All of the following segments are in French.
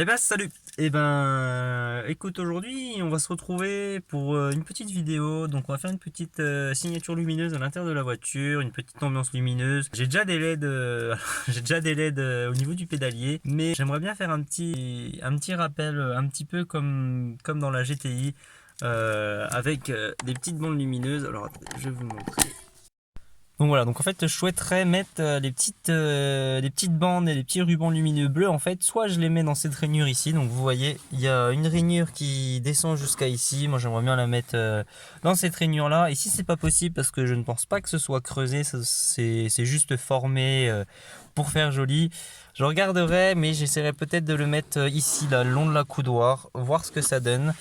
Eh ben salut. Écoute, aujourd'hui on va se retrouver pour une petite vidéo. Donc on va faire une petite signature lumineuse à l'intérieur de la voiture, une petite ambiance lumineuse. J'ai déjà des LED, j'ai déjà des LED au niveau du pédalier, mais j'aimerais bien faire un petit rappel, un petit peu comme dans la GTI, avec des petites bandes lumineuses. Alors attendez, je vais vous montrer. Donc voilà, donc en fait je souhaiterais mettre les petites bandes et les petits rubans lumineux bleus. En fait, soit je les mets dans cette rainure ici, donc vous voyez, il y a une rainure qui descend jusqu'à ici. Moi j'aimerais bien la mettre dans cette rainure là. Et si c'est pas possible, parce que je ne pense pas que ce soit creusé, c'est juste formé pour faire joli, je regarderai, mais j'essaierai peut-être de le mettre ici là, le long de la coudoir, voir ce que ça donne.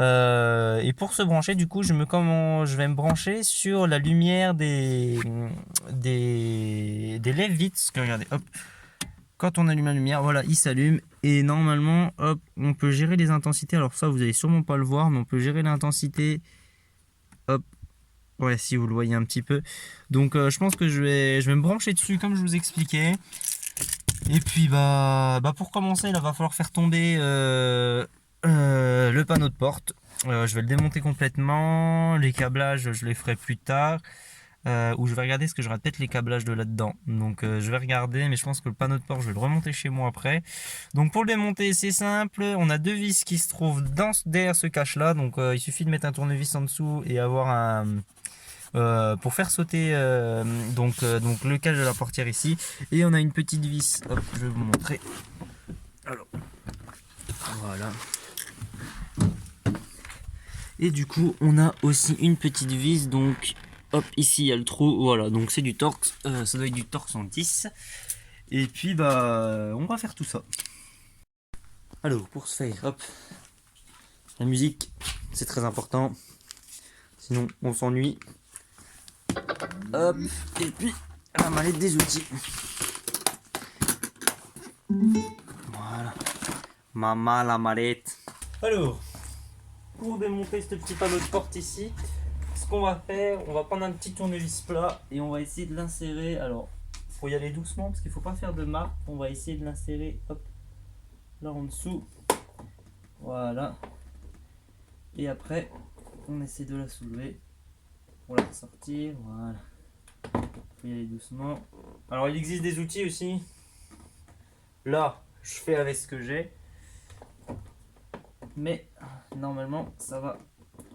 Et pour se brancher, du coup, je vais me brancher sur la lumière des lèvres vitres. Parce que regardez, hop, quand on allume la lumière, voilà, il s'allume. Et normalement, hop, on peut gérer les intensités. Alors ça, vous allez sûrement pas le voir, mais on peut gérer l'intensité. Hop, ouais, si vous le voyez un petit peu. Donc, je pense que je vais me brancher dessus comme je vous expliquais. Et puis, pour commencer, là, va falloir faire tomber le panneau de porte. Je vais le démonter complètement. Les câblages, je les ferai plus tard. Ou je vais regarder parce que j'aurai peut-être les câblages de là-dedans. Donc je vais regarder, mais je pense que le panneau de porte, je vais le remonter chez moi après. Donc pour le démonter, c'est simple. On a deux vis qui se trouvent derrière ce cache-là. Donc il suffit de mettre un tournevis en dessous et avoir un... pour faire sauter donc le cache de la portière ici. Et on a une petite vis. Hop, je vais vous montrer. Alors, voilà. Et du coup, on a aussi une petite vis, donc hop, ici il y a le trou, voilà, donc c'est du Torx, ça doit être du Torx en 10. Et puis on va faire tout ça. Alors, pour ce faire, hop, la musique, c'est très important, sinon on s'ennuie. Hop, et puis la mallette des outils. Voilà, maman la mallette. Alors, pour démonter ce petit panneau de porte ici, ce qu'on va faire, on va prendre un petit tournevis plat et on va essayer de l'insérer. Alors, il faut y aller doucement parce qu'il ne faut pas faire de marque. On va essayer de l'insérer, hop, là en dessous. Voilà. Et après, on essaie de la soulever pour la sortir. Voilà. Il faut y aller doucement. Alors, il existe des outils aussi. Là, je fais avec ce que j'ai. Mais normalement, ça va,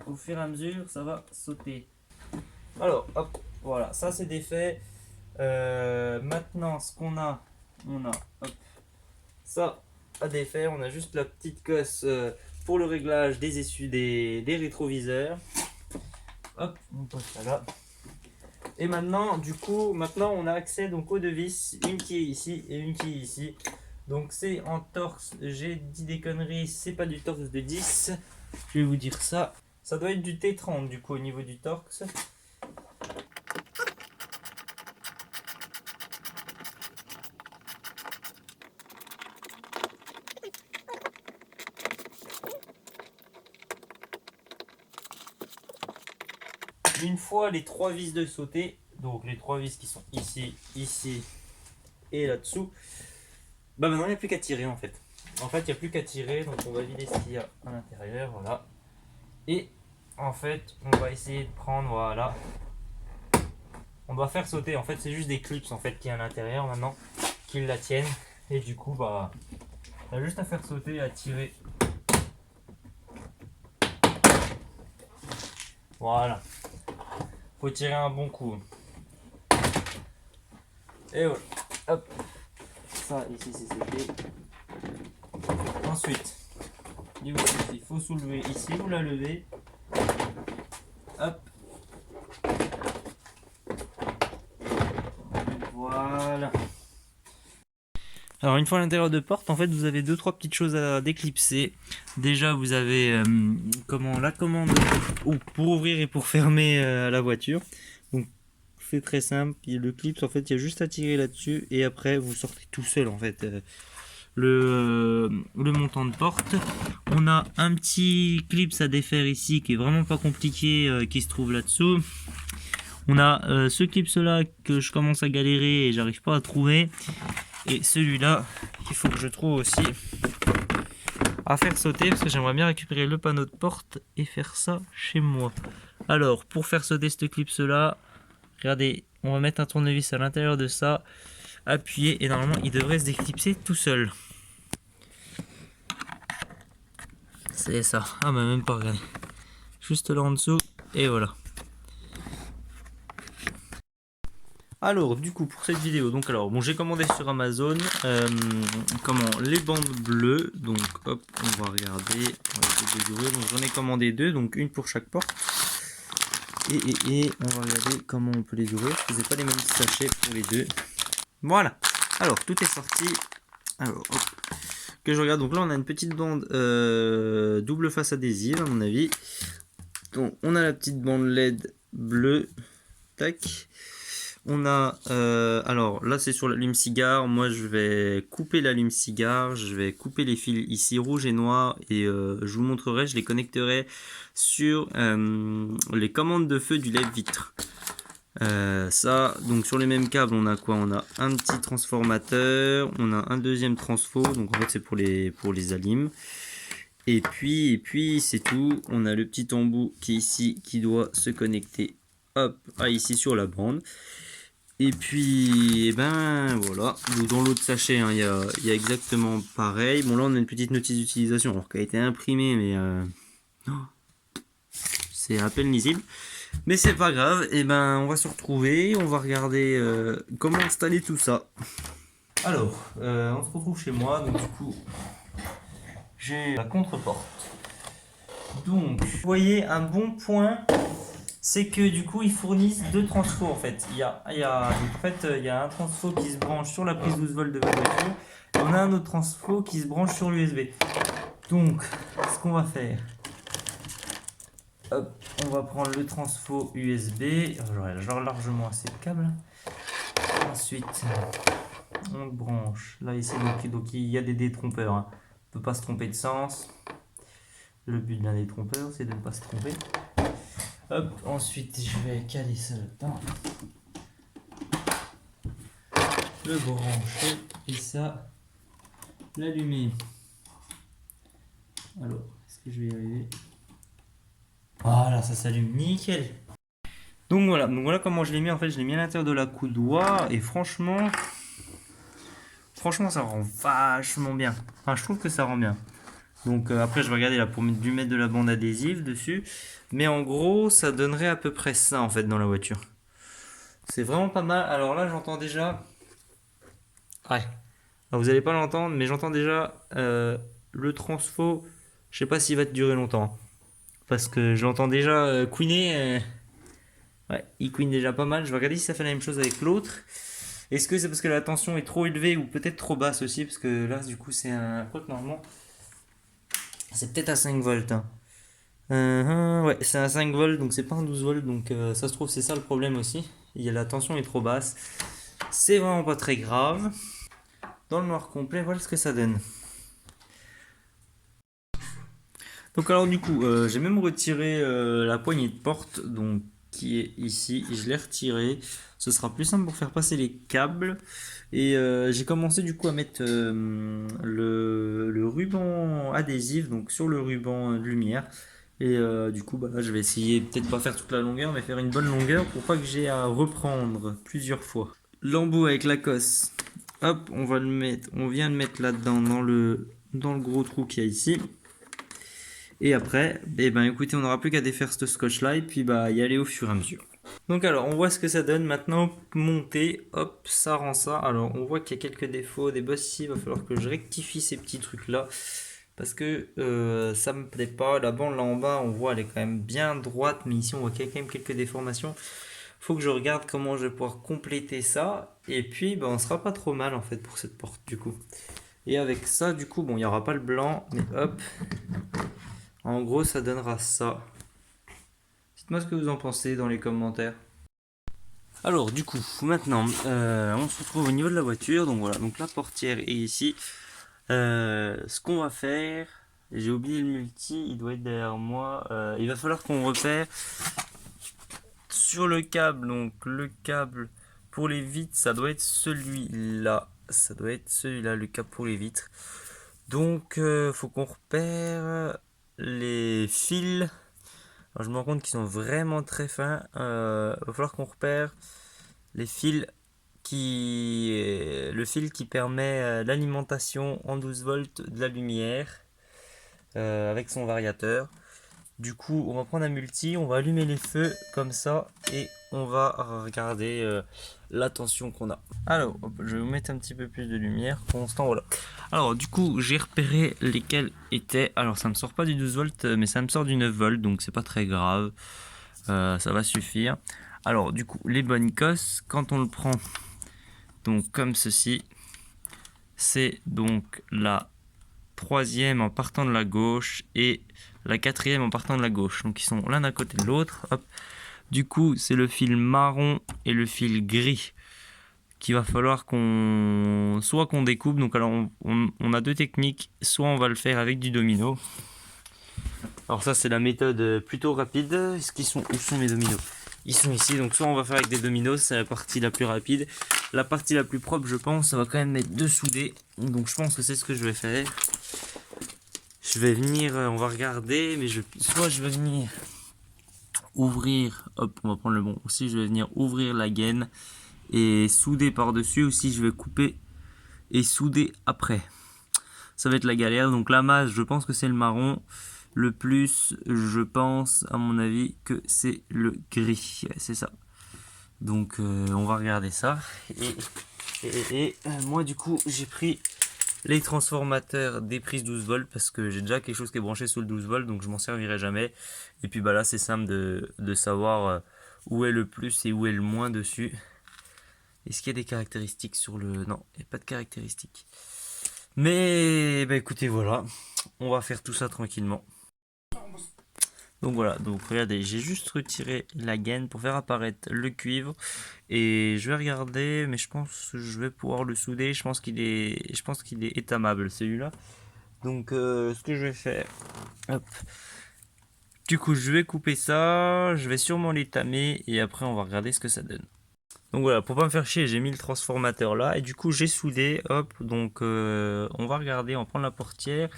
au fur et à mesure, ça va sauter. Alors, hop, voilà, ça c'est défait. Maintenant, ce qu'on a, hop, ça à défaire. On a juste la petite cosse pour le réglage des essuies des rétroviseurs. Hop, on pose ça là. Et maintenant, du coup, on a accès donc aux deux vis, une qui est ici et une qui est ici. Donc c'est en Torx, j'ai dit des conneries, c'est pas du Torx de 10. Je vais vous dire ça. Ça doit être du T30 du coup au niveau du Torx. Une fois les trois vis de sauter, donc les trois vis qui sont ici, ici et là-dessous, maintenant il n'y a plus qu'à tirer en fait. En fait il n'y a plus qu'à tirer, donc on va vider ce qu'il y a à l'intérieur, voilà. Et en fait on va essayer de prendre, voilà. On doit faire sauter, en fait c'est juste des clips en fait qui est à l'intérieur maintenant, qui la tiennent. Et du coup on a juste à faire sauter et à tirer. Voilà. Faut tirer un bon coup. Et voilà. Hop. Ça ici c'est sauté. Ensuite, il faut soulever ici, vous la levez. Hop. Voilà. Alors une fois à l'intérieur de porte, en fait vous avez deux trois petites choses à déclipser. Déjà vous avez la commande pour ouvrir et pour fermer la voiture. Donc c'est très simple. Et le clip en fait il y a juste à tirer là-dessus et après vous sortez tout seul en fait le montant de porte. On a un petit clip à défaire ici qui est vraiment pas compliqué, qui se trouve là-dessous. On a ce clip là que je commence à galérer et j'arrive pas à trouver. Et celui-là, qu'il faut que je trouve aussi. à faire sauter parce que j'aimerais bien récupérer le panneau de porte et faire ça chez moi. Alors, pour faire sauter cette clipse là, regardez, on va mettre un tournevis à l'intérieur de ça, appuyer et normalement il devrait se déclipser tout seul. C'est ça. Ah bah même pas, regardez. Juste là en dessous et voilà. Alors du coup pour cette vidéo, donc alors bon j'ai commandé sur Amazon les bandes bleues, donc hop on va regarder, on va essayer de jouer. Donc j'en ai commandé deux, donc une pour chaque porte. Et on va regarder comment on peut les ouvrir, parce que c'est pas les mêmes sachets pour les deux. Voilà, alors tout est sorti. Alors hop, que je regarde, donc là on a une petite bande double face adhésive à mon avis. Donc on a la petite bande LED bleue, tac. On a, alors là c'est sur l'allume-cigare, moi je vais couper l'allume-cigare, je vais couper les fils ici rouge et noir et je vous montrerai, je les connecterai sur les commandes de feu du lève-vitre. Ça, donc sur les mêmes câbles on a quoi? On a un petit transformateur, on a un deuxième transfo, donc en fait c'est pour les alimes. Et puis c'est tout, on a le petit embout qui est ici qui doit se connecter hop à ici sur la bande. Et puis, ben voilà, donc dans l'autre sachet, hein, il y a exactement pareil. Bon là on a une petite notice d'utilisation, alors qui a été imprimée, mais c'est à peine lisible. Mais c'est pas grave, et ben on va se retrouver, on va regarder comment installer tout ça. Alors, on se retrouve chez moi, donc du coup, j'ai la contreporte. Donc, vous voyez un bon point, c'est que du coup ils fournissent deux transfos en fait. Il y a un transfo qui se branche sur la prise 12 volts de votre voiture et on a un autre transfo qui se branche sur l'USB. Donc ce qu'on va faire, hop, on va prendre le transfo USB, j'aurai largement assez de câbles. Ensuite on le branche là ici, donc il y a des détrompeurs, hein. On ne peut pas se tromper de sens. Le but d'un détrompeur c'est de ne pas se tromper. Hop, ensuite je vais caler ça là-dedans, le brancher et ça, l'allumer. Alors, est-ce que je vais y arriver? Voilà, ça s'allume nickel. Donc voilà comment je l'ai mis. En fait, je l'ai mis à l'intérieur de la coudoir et franchement, ça rend vachement bien. Enfin, je trouve que ça rend bien. Donc après je vais regarder là pour lui mettre de la bande adhésive dessus. Mais en gros ça donnerait à peu près ça en fait dans la voiture. C'est vraiment pas mal. Alors là j'entends déjà... Ouais. Alors, vous n'allez pas l'entendre mais j'entends déjà le transfo. Je sais pas s'il va te durer longtemps. Parce que je l'entends déjà couiner. Ouais, il couine déjà pas mal. Je vais regarder si ça fait la même chose avec l'autre. Est-ce que c'est parce que la tension est trop élevée ou peut-être trop basse aussi? Parce que là du coup c'est un... Quoi que normalement... C'est peut-être à 5 volts. Hein. Ouais, c'est un 5 volts, donc c'est pas un 12 volts, donc ça se trouve c'est ça le problème aussi. La tension est trop basse. C'est vraiment pas très grave. Dans le noir complet, voilà ce que ça donne. Donc alors du coup, j'ai même retiré la poignée de porte, donc qui est ici. Je l'ai retiré. Ce sera plus simple pour faire passer les câbles. Et j'ai commencé du coup à mettre le ruban adhésif, donc sur le ruban de lumière. Et du coup, bah, là, je vais essayer, peut-être pas faire toute la longueur, mais faire une bonne longueur pour pas que j'ai à reprendre plusieurs fois. L'embout avec la cosse, hop, on va le mettre, on vient de mettre là-dedans dans le gros trou qu'il y a ici. Et après, eh ben, écoutez, on n'aura plus qu'à défaire ce scotch là et puis bah, y aller au fur et à mesure. Donc alors, on voit ce que ça donne maintenant, monter, hop, ça rend ça. Alors, on voit qu'il y a quelques défauts, des bosses ici, il va falloir que je rectifie ces petits trucs là. Parce que ça me plaît pas, la bande là en bas, on voit elle est quand même bien droite, mais ici on voit qu'il y a quand même quelques déformations. Faut que je regarde comment je vais pouvoir compléter ça, et puis bah, on sera pas trop mal en fait pour cette porte du coup. Et avec ça, du coup, bon, il n'y aura pas le blanc, mais hop, en gros ça donnera ça. Dites-moi ce que vous en pensez dans les commentaires. Alors du coup, maintenant, on se retrouve au niveau de la voiture, donc voilà, donc la portière est ici. Ce qu'on va faire, j'ai oublié le multi, il doit être derrière moi. Il va falloir qu'on repère sur le câble, donc le câble pour les vitres, ça doit être celui-là. Ça doit être celui-là, le câble pour les vitres. Donc faut qu'on repère les fils. Alors, je me rends compte qu'ils sont vraiment très fins. Va falloir qu'on repère les fils le fil qui permet l'alimentation en 12 volts de la lumière avec son variateur. Du coup, on va prendre un multi, on va allumer les feux comme ça et on va regarder la tension qu'on a. Alors, hop, je vais vous mettre un petit peu plus de lumière. Pour l'instant, voilà. Alors, du coup, j'ai repéré lesquels étaient. Alors, ça me sort pas du 12 volts, mais ça me sort du 9 volts, donc c'est pas très grave. Ça va suffire. Alors, du coup, les bonnes cosses, quand on le prend, donc comme ceci, c'est donc la troisième en partant de la gauche et la quatrième en partant de la gauche. Donc ils sont l'un à côté de l'autre. Hop. Du coup, c'est le fil marron et le fil gris qu'il va falloir soit qu'on découpe. Donc alors on a deux techniques. Soit on va le faire avec du domino. Alors ça c'est la méthode plutôt rapide. Où sont mes dominos? Ils sont ici. Donc soit on va faire avec des dominos, c'est la partie la plus rapide. La partie la plus propre, je pense, ça va quand même être de souder. Donc je pense que c'est ce que je vais faire. Je vais venir, on va regarder, mais soit je vais venir ouvrir, hop, on va prendre le bon, aussi je vais venir ouvrir la gaine et souder par-dessus, ou si je vais couper et souder après. Ça va être la galère, donc la masse, je pense que c'est le marron. Le plus, je pense, à mon avis, que c'est le gris, c'est ça. Donc on va regarder ça. Et moi du coup, j'ai pris les transformateurs des prises 12 volts parce que j'ai déjà quelque chose qui est branché sous le 12 volts, donc je m'en servirai jamais. Et puis bah là c'est simple de savoir où est le plus et où est le moins dessus. Est-ce qu'il y a des caractéristiques sur le... Non, il n'y a pas de caractéristiques. Mais bah écoutez, voilà, on va faire tout ça tranquillement. Donc voilà, donc regardez, j'ai juste retiré la gaine pour faire apparaître le cuivre et je vais regarder, mais je pense que je vais pouvoir le souder. Je pense qu'il est étamable celui-là. Donc ce que je vais faire, hop. Du coup je vais couper ça, je vais sûrement l'étamer et après on va regarder ce que ça donne. Donc voilà, pour pas me faire chier, j'ai mis le transformateur là et du coup j'ai soudé, hop. Donc on va regarder, on va prendre la portière.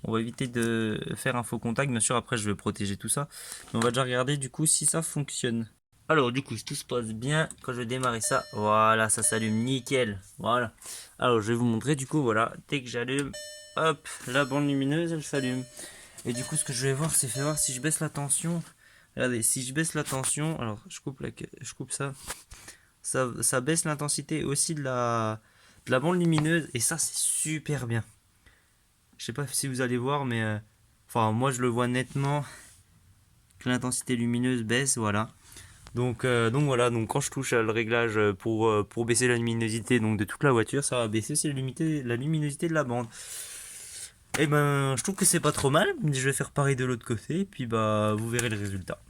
On va éviter de faire un faux contact, bien sûr après je vais protéger tout ça. Mais on va déjà regarder du coup si ça fonctionne. Alors du coup si tout se passe bien, quand je vais démarrer ça, voilà, ça s'allume nickel. Voilà. Alors je vais vous montrer du coup, voilà, dès que j'allume, hop, la bande lumineuse elle s'allume. Et du coup ce que je vais voir c'est faire voir si je baisse la tension. Regardez, si je baisse la tension, alors je coupe ça baisse l'intensité aussi de la bande lumineuse et ça c'est super bien. Je sais pas si vous allez voir, mais enfin moi je le vois nettement que l'intensité lumineuse baisse, voilà. Donc voilà, donc quand je touche à le réglage pour baisser la luminosité donc de toute la voiture, ça va baisser aussi la luminosité de la bande. Et ben je trouve que c'est pas trop mal. Je vais faire pareil de l'autre côté, puis bah vous verrez le résultat.